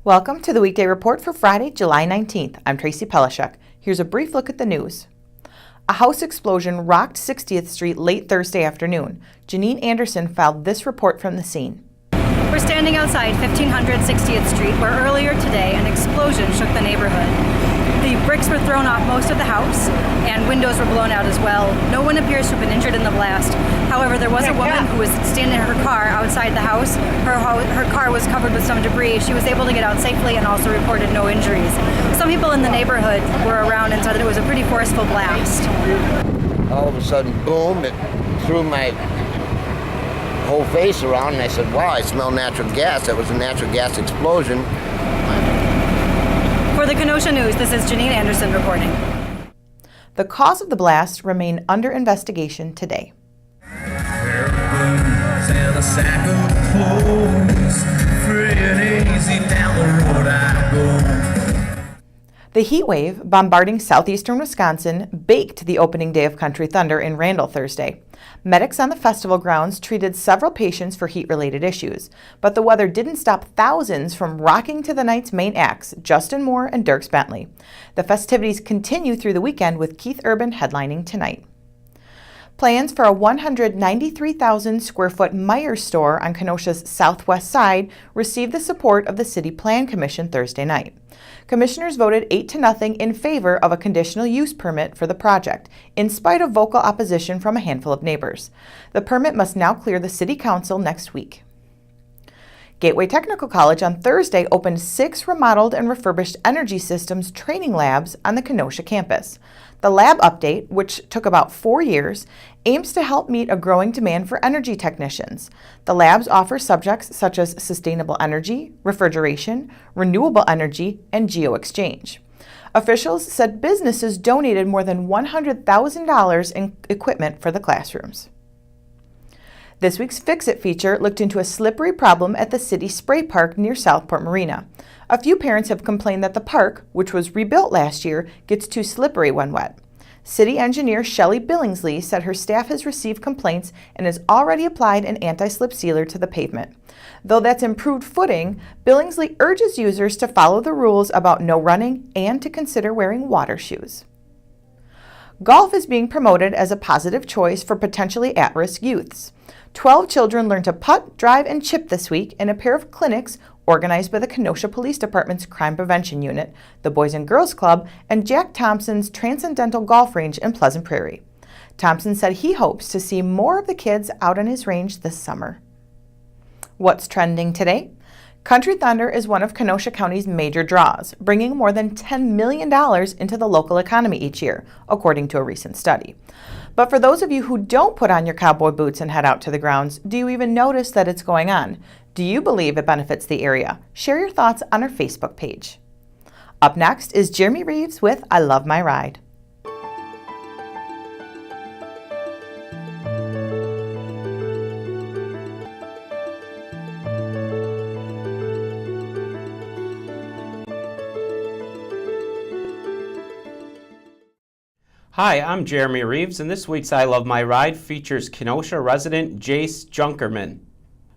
Welcome to the Weekday Report for Friday, July 19th. I'm Tracy Pelishek. Here's a brief look at the news. A house explosion rocked 60th Street late Thursday afternoon. Janine Anderson filed this report from the scene. We're standing outside 1500 60th Street, where earlier today an explosion shook the neighborhood. The bricks were thrown off most of the house, and windows were blown out as well. No one appears to have been injured in the blast. However, there was a woman who was standing in her car outside the house. Her car was covered with some debris. She was able to get out safely and also reported no injuries. Some people in the neighborhood were around and said that it was a pretty forceful blast. All of a sudden, boom, it threw my whole face around, and I said, wow, I smell natural gas. That was a natural gas explosion. For the Kenosha News, this is Janine Anderson reporting. The cause of the blast remained under investigation today. And a sack of clothes, free and easy down the road I go. The heat wave bombarding southeastern Wisconsin baked the opening day of Country Thunder in Randall Thursday. Medics on the festival grounds treated several patients for heat-related issues, but the weather didn't stop thousands from rocking to the night's main acts, Justin Moore and Dierks Bentley. The festivities continue through the weekend with Keith Urban headlining tonight. Plans for a 193,000 square foot Meijer store on Kenosha's southwest side received the support of the City Plan Commission Thursday night. Commissioners voted 8-0 in favor of a conditional use permit for the project, in spite of vocal opposition from a handful of neighbors. The permit must now clear the City Council next week. Gateway Technical College on Thursday opened 6 remodeled and refurbished energy systems training labs on the Kenosha campus. The lab update, which took about 4 years, aims to help meet a growing demand for energy technicians. The labs offer subjects such as sustainable energy, refrigeration, renewable energy, and geo-exchange. Officials said businesses donated more than $100,000 in equipment for the classrooms. This week's Fix-It feature looked into a slippery problem at the city spray park near Southport Marina. A few parents have complained that the park, which was rebuilt last year, gets too slippery when wet. City engineer Shelley Billingsley said her staff has received complaints and has already applied an anti-slip sealer to the pavement. Though that's improved footing, Billingsley urges users to follow the rules about no running and to consider wearing water shoes. Golf is being promoted as a positive choice for potentially at-risk youths. 12 children learned to putt, drive, and chip this week in a pair of clinics organized by the Kenosha Police Department's Crime Prevention Unit, the Boys and Girls Club, and Jack Thompson's Transcendental Golf Range in Pleasant Prairie. Thompson said he hopes to see more of the kids out on his range this summer. What's trending today? Country Thunder is one of Kenosha County's major draws, bringing more than $10 million into the local economy each year, according to a recent study. But for those of you who don't put on your cowboy boots and head out to the grounds, do you even notice that it's going on? Do you believe it benefits the area? Share your thoughts on our Facebook page. Up next is Jeremy Reeves with I Love My Ride. Hi, I'm Jeremy Reeves, and this week's I Love My Ride features Kenosha resident Jace Junkerman.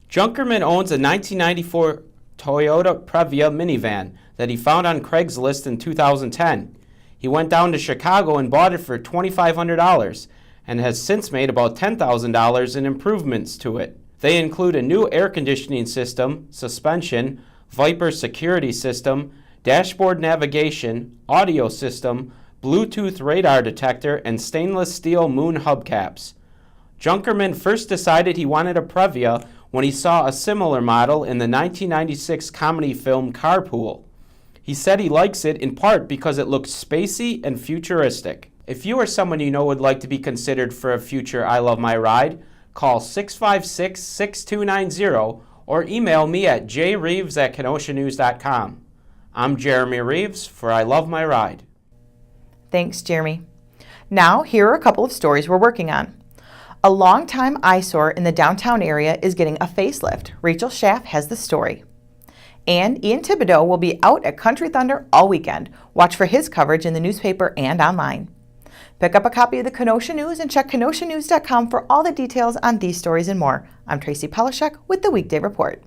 Junkerman owns a 1994 Toyota Previa minivan that he found on Craigslist in 2010. He went down to Chicago and bought it for $2,500 and has since made about $10,000 in improvements to it. They include a new air conditioning system, suspension, Viper security system, dashboard navigation, audio system, Bluetooth radar detector, and stainless steel moon hubcaps. Junkerman first decided he wanted a Previa when he saw a similar model in the 1996 comedy film Carpool. He said he likes it in part because it looks spacey and futuristic. If you or someone you know would like to be considered for a future I Love My Ride, call 656-6290 or email me at jreeves@kenoshanews.com. I'm Jeremy Reeves for I Love My Ride. Thanks, Jeremy. Now, here are a couple of stories we're working on. A longtime eyesore in the downtown area is getting a facelift. Rachel Schaff has the story. And Ian Thibodeau will be out at Country Thunder all weekend. Watch for his coverage in the newspaper and online. Pick up a copy of the Kenosha News and check kenoshanews.com for all the details on these stories and more. I'm Tracy Pelishek with the Weekday Report.